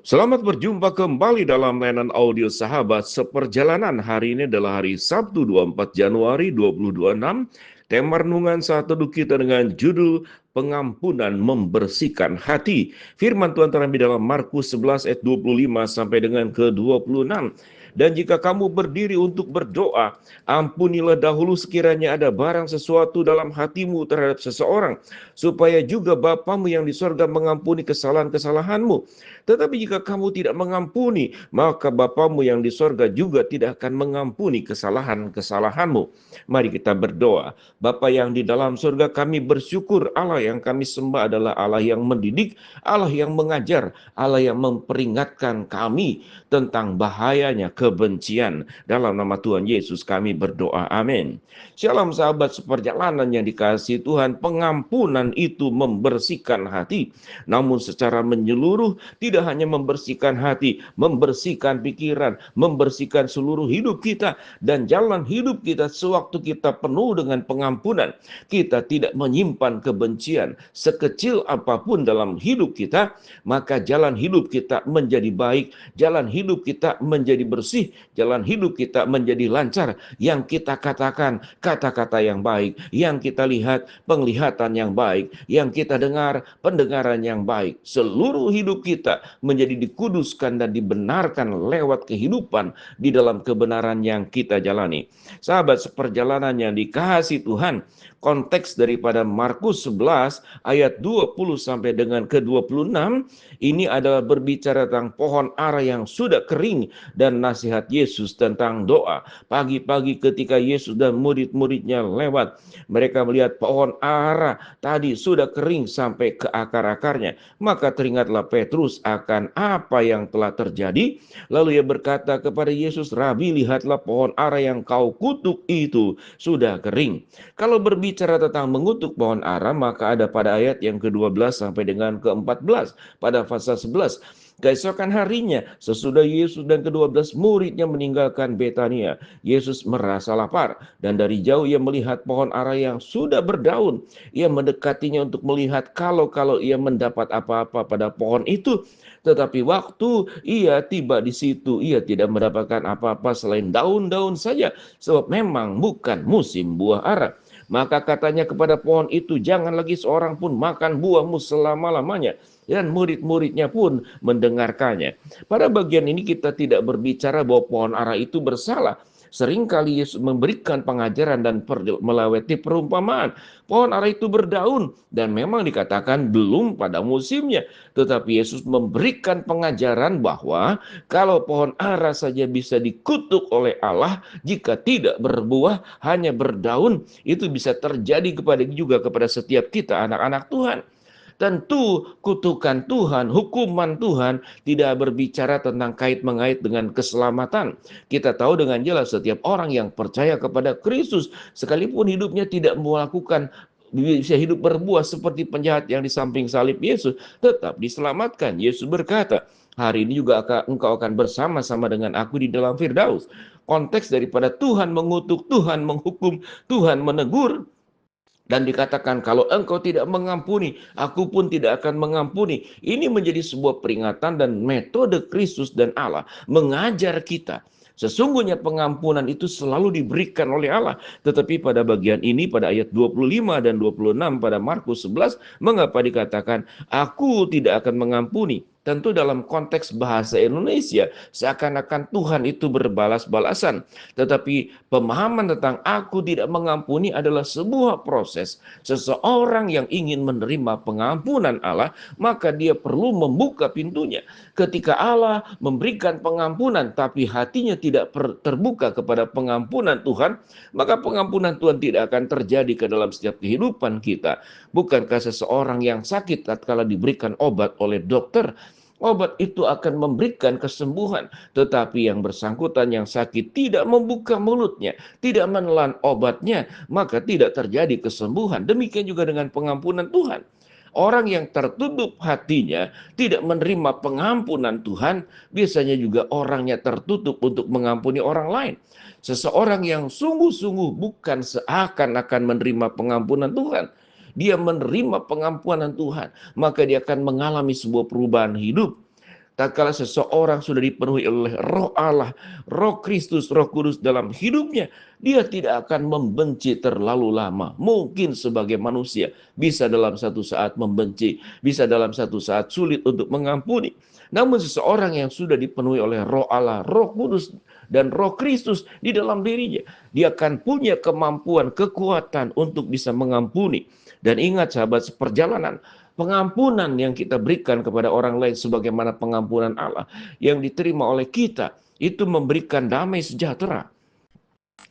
Selamat berjumpa kembali dalam layanan audio sahabat seperjalanan. Hari ini adalah hari Sabtu 24 Januari 2026. Tema renungan saat teduh kita dengan judul Pengampunan Membersihkan Hati. Firman Tuhan terambil dalam Markus 11 ayat 25 sampai dengan ke-26. Dan jika kamu berdiri untuk berdoa, ampunilah dahulu sekiranya ada barang sesuatu dalam hatimu terhadap seseorang, supaya juga Bapamu yang di sorga mengampuni kesalahan-kesalahanmu. Tetapi jika kamu tidak mengampuni, maka Bapamu yang di sorga juga tidak akan mengampuni kesalahan-kesalahanmu. Mari kita berdoa. Bapa yang di dalam surga, kami bersyukur Allah yang kami sembah adalah Allah yang mendidik, Allah yang mengajar, Allah yang memperingatkan kami tentang bahayanya kebencian. Dalam nama Tuhan Yesus kami berdoa, amin. Shalom sahabat seperjalanan yang dikasihi Tuhan, pengampunan itu membersihkan hati. Namun secara menyeluruh tidak hanya membersihkan hati, membersihkan pikiran, membersihkan seluruh hidup kita. Dan jalan hidup kita sewaktu kita penuh dengan pengampunan. Kita tidak menyimpan kebencian sekecil apapun dalam hidup kita, maka jalan hidup kita menjadi baik, jalan hidup kita menjadi bersih, jalan hidup kita menjadi lancar. Yang kita katakan kata-kata yang baik, yang kita lihat penglihatan yang baik, yang kita dengar pendengaran yang baik. Seluruh hidup kita menjadi dikuduskan dan dibenarkan lewat kehidupan di dalam kebenaran yang kita jalani. Sahabat seperjalanan yang dikasihi Tuhan, konteks daripada Markus 11 ayat 20 sampai dengan ke-26 ini adalah berbicara tentang pohon ara yang sudah kering dan nasihat Yesus tentang doa. Pagi-pagi ketika Yesus dan murid-muridnya lewat, mereka melihat pohon ara tadi sudah kering sampai ke akar-akarnya. Maka teringatlah Petrus akan apa yang telah terjadi. Lalu ia berkata kepada Yesus, "Rabi, lihatlah pohon ara yang kau kutuk itu sudah kering." Kalau berbicara tentang mengutuk pohon ara, maka ada pada ayat yang ke-12 sampai dengan ke-14 pada pasal 11. Keesokan harinya, sesudah Yesus dan ke-12 muridnya meninggalkan Betania, Yesus merasa lapar dan dari jauh ia melihat pohon ara yang sudah berdaun. Ia mendekatinya untuk melihat kalau ia mendapat apa-apa pada pohon itu. Tetapi waktu ia tiba di situ, ia tidak mendapatkan apa-apa selain daun-daun saja, sebab memang bukan musim buah ara. Maka katanya kepada pohon itu, "Jangan lagi seorang pun makan buahmu selama-lamanya." Dan murid-muridnya pun mendengarkannya. Pada bagian ini kita tidak berbicara bahwa pohon ara itu bersalah. Seringkali Yesus memberikan pengajaran dan melewati perumpamaan. Pohon ara itu berdaun dan memang dikatakan belum pada musimnya. Tetapi Yesus memberikan pengajaran bahwa kalau pohon ara saja bisa dikutuk oleh Allah, jika tidak berbuah hanya berdaun, itu bisa terjadi kepada setiap kita anak-anak Tuhan. Tentu kutukan Tuhan, hukuman Tuhan tidak berbicara tentang kait-mengait dengan keselamatan. Kita tahu dengan jelas setiap orang yang percaya kepada Kristus, sekalipun hidupnya tidak melakukan bisa hidup berbuah seperti penjahat yang di samping salib Yesus, tetap diselamatkan. Yesus berkata, "Hari ini juga engkau akan bersama-sama dengan aku di dalam Firdaus." Konteks daripada Tuhan mengutuk, Tuhan menghukum, Tuhan menegur, dan dikatakan kalau engkau tidak mengampuni, aku pun tidak akan mengampuni. Ini menjadi sebuah peringatan dan metode Kristus dan Allah mengajar kita. Sesungguhnya pengampunan itu selalu diberikan oleh Allah. Tetapi pada bagian ini, pada ayat 25 dan 26 pada Markus 11, mengapa dikatakan, "Aku tidak akan mengampuni"? Tentu dalam konteks bahasa Indonesia, seakan-akan Tuhan itu berbalas-balasan. Tetapi pemahaman tentang aku tidak mengampuni adalah sebuah proses. Seseorang yang ingin menerima pengampunan Allah, maka dia perlu membuka pintunya. Ketika Allah memberikan pengampunan, tapi hatinya tidak terbuka kepada pengampunan Tuhan, maka pengampunan Tuhan tidak akan terjadi ke dalam setiap kehidupan kita. Bukankah seseorang yang sakit tatkala diberikan obat oleh dokter, obat itu akan memberikan kesembuhan, tetapi yang bersangkutan yang sakit tidak membuka mulutnya, tidak menelan obatnya, maka tidak terjadi kesembuhan. Demikian juga dengan pengampunan Tuhan. Orang yang tertutup hatinya tidak menerima pengampunan Tuhan, biasanya juga orangnya tertutup untuk mengampuni orang lain. Seseorang yang sungguh-sungguh bukan seakan-akan menerima pengampunan Tuhan, dia menerima pengampunan Tuhan, maka dia akan mengalami sebuah perubahan hidup. tatkala seseorang sudah dipenuhi oleh Roh Allah, Roh Kristus, Roh Kudus dalam hidupnya, dia tidak akan membenci terlalu lama. Mungkin sebagai manusia bisa dalam satu saat membenci, bisa dalam satu saat sulit untuk mengampuni. Namun seseorang yang sudah dipenuhi oleh Roh Allah, Roh Kudus, dan Roh Kristus di dalam dirinya, dia akan punya kemampuan, kekuatan untuk bisa mengampuni. Dan ingat sahabat, seperjalanan pengampunan yang kita berikan kepada orang lain sebagaimana pengampunan Allah yang diterima oleh kita, itu memberikan damai sejahtera.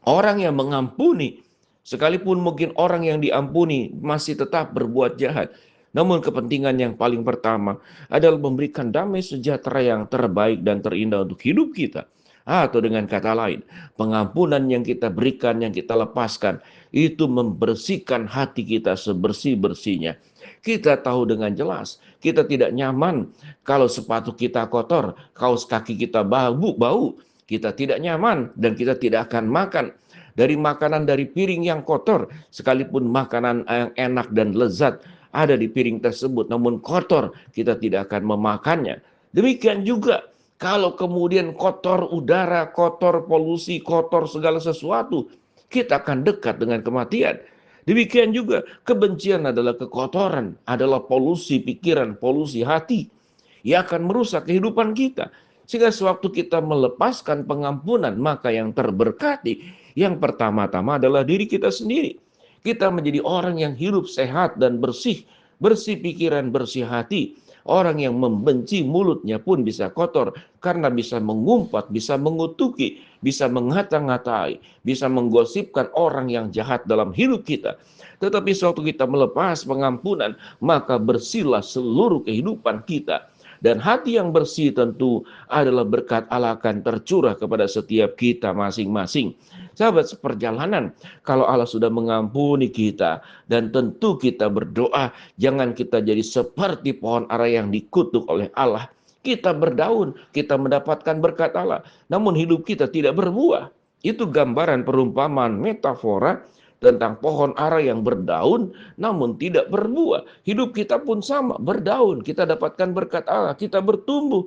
Orang yang mengampuni, sekalipun mungkin orang yang diampuni masih tetap berbuat jahat, namun kepentingan yang paling pertama adalah memberikan damai sejahtera yang terbaik dan terindah untuk hidup kita. Atau dengan kata lain, pengampunan yang kita berikan, yang kita lepaskan, itu membersihkan hati kita sebersih-bersihnya. Kita tahu dengan jelas, kita tidak nyaman kalau sepatu kita kotor, kaos kaki kita bau. Kita tidak nyaman dan kita tidak akan makan dari makanan dari piring yang kotor, sekalipun makanan yang enak dan lezat ada di piring tersebut, namun kotor, kita tidak akan memakannya. Demikian juga kalau kemudian kotor udara, kotor polusi, kotor segala sesuatu, kita akan dekat dengan kematian. Demikian juga kebencian adalah kekotoran, adalah polusi pikiran, polusi hati yang akan merusak kehidupan kita. Sehingga sewaktu kita melepaskan pengampunan, maka yang terberkati, yang pertama-tama adalah diri kita sendiri. Kita menjadi orang yang hidup sehat dan bersih, bersih pikiran, bersih hati. Orang yang membenci mulutnya pun bisa kotor karena bisa mengumpat, bisa mengutuki, bisa mengata-ngatai, bisa menggosipkan orang yang jahat dalam hidup kita. Tetapi sewaktu kita melepas pengampunan, maka bersihlah seluruh kehidupan kita. Dan hati yang bersih tentu adalah berkat Allah akan tercurah kepada setiap kita masing-masing. Sahabat seperjalanan, kalau Allah sudah mengampuni kita, dan tentu kita berdoa, jangan kita jadi seperti pohon ara yang dikutuk oleh Allah. Kita berdaun, kita mendapatkan berkat Allah, namun hidup kita tidak berbuah. Itu gambaran, perumpamaan, metafora tentang pohon ara yang berdaun namun tidak berbuah. Hidup kita pun sama, berdaun, kita dapatkan berkat Allah, kita bertumbuh,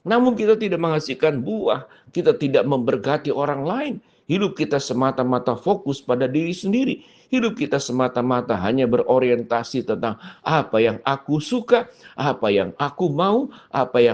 namun kita tidak menghasilkan buah, kita tidak memberkati orang lain. Hidup kita semata-mata fokus pada diri sendiri. Hidup kita semata-mata hanya berorientasi tentang apa yang aku suka, apa yang aku mau, apa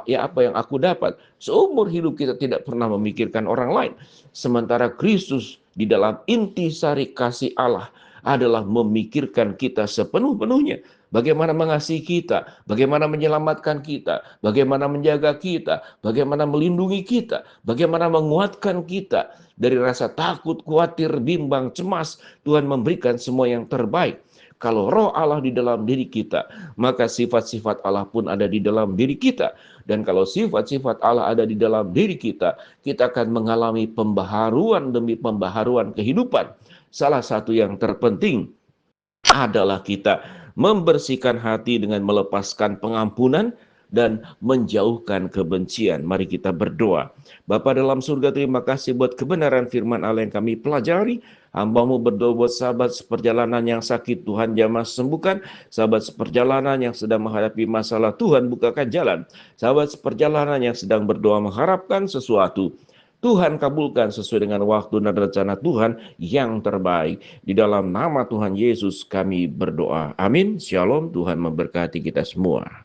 yang aku dapat. Seumur hidup kita tidak pernah memikirkan orang lain. Sementara Kristus di dalam intisari kasih Allah adalah memikirkan kita sepenuh-penuhnya. Bagaimana mengasihi kita, bagaimana menyelamatkan kita, bagaimana menjaga kita, bagaimana melindungi kita, bagaimana menguatkan kita dari rasa takut, khawatir, bimbang, cemas. Tuhan memberikan semua yang terbaik. Kalau roh Allah di dalam diri kita, maka sifat-sifat Allah pun ada di dalam diri kita. Dan kalau sifat-sifat Allah ada di dalam diri kita, kita akan mengalami pembaharuan demi pembaharuan kehidupan. Salah satu yang terpenting adalah kita membersihkan hati dengan melepaskan pengampunan dan menjauhkan kebencian. Mari kita berdoa. Bapa dalam surga, terima kasih buat kebenaran firman Allah yang kami pelajari. Hamba-Mu berdoa buat sahabat seperjalanan yang sakit, Tuhan jamah sembuhkan. Sahabat seperjalanan yang sedang menghadapi masalah, Tuhan bukakan jalan. Sahabat seperjalanan yang sedang berdoa mengharapkan sesuatu, Tuhan kabulkan sesuai dengan waktu dan rencana Tuhan yang terbaik. Di dalam nama Tuhan Yesus kami berdoa. Amin. Shalom. Tuhan memberkati kita semua.